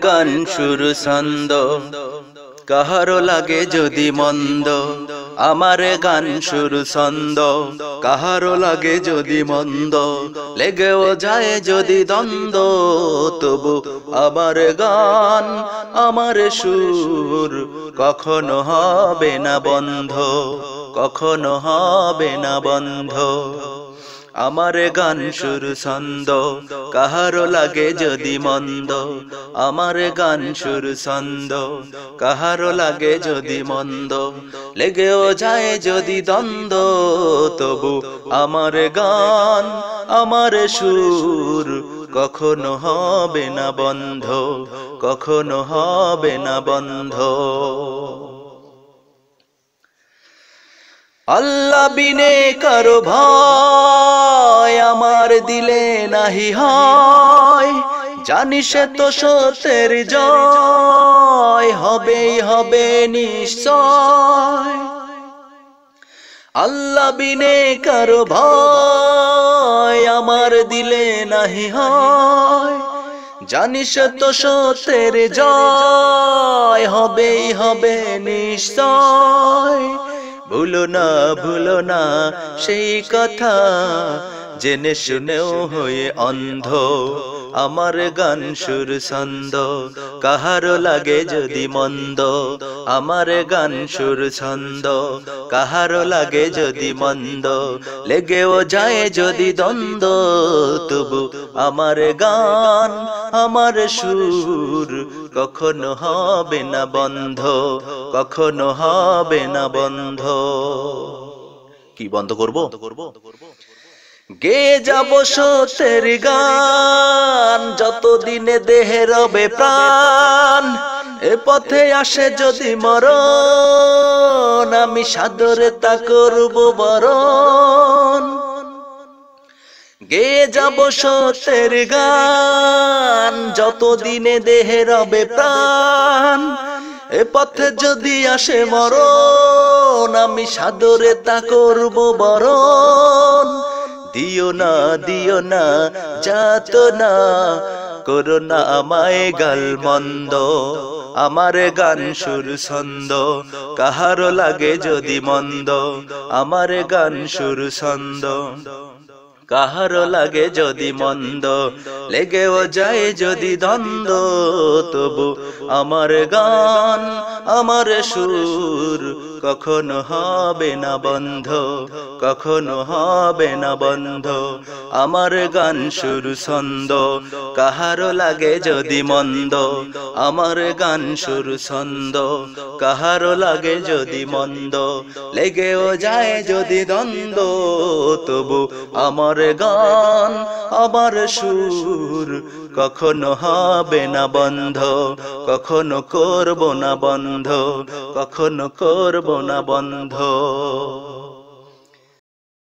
গান সুর ছন্দ কাহারো লাগে যদি মন্দ, আমার গান সুর ছন্দ কাহারো লাগে যদি মন্দ, লেগেও যায় যদি দ্বন্দ্ব, তবু আমার গান আমার সুর কখনো হবে না বন্ধ, কখনো হবে না বন্ধ। আমার গান সুর ছন্দ কাহারো লাগে যদি মন্দ, আমার গান সুর ছন্দ কাহারো লাগে যদি মন্দ, লেগেও যায় যদি দ্বন্দ্ব, তবু আমার গান আমার সুর কখনো হবে না বন্ধ, কখনো হবে না বন্ধ। আল্লাহ বিনে কারো ভয় আমার দিলে নাহি হয়, জানি সে তো সত্যের জয় হবেই হবে নিশ্চয়। আল্লাহ বিনে কারো ভয় আমার দিলে নাহি হয়, জানি সে তো সত্যের জয় হবেই হবে নিশ্চয়। ভুলো না সেই কথা, জেনে শুনেও হয়ে অন্ধ, আমার গান সুর ছন্দ কাহারো লাগে যদি মন্দ, আমার গান সুর ছন্দ কাহারো লাগে যদি মন্দ, লেগেও যায় যদি দ্বন্দ্ব, তবু আমার গান আমার সুর কখনো হবে না বন্ধ, কখনো হবে না বন্ধ। কি বন্ধ করব? গে যাব সত্যের গান যতদিনে দেহে রবে প্রাণ, এ পথে আসে যদি মরণ, আমি সাদরে তা করব বরণ। গে যাব সত্যের গান যতদিনে দেহে রবে প্রাণ, এ পথে যদি আসে মরণ, আমি সাদরে তা করব বরণ। দিও না যাত না, করো না আমায় গাল মন্দ, আমার গান সুর ছন্দ কাহারো লাগে যদি মন্দ, আমার গান সুর ছন্দ কাহারো লাগে যদি মন্দ, লেগেও যায় যদি দ্বন্দ্ব, তবু আমার গান আমার সুর কখনো হবে না বন্ধ, কখনো হবে না বন্ধ। আমার গান সুর ছন্দ কাহারো লাগে যদি মন্দ, আমার গান সুর ছন্দ কাহারো লাগে যদি মন্দ, লেগেও যায় যদি দ্বন্দ্ব, তবু আমার গান আমার সুর কখনো হবে না বন্ধ, কখনো করব না বন্ধ, কখনো করব না বন্ধ।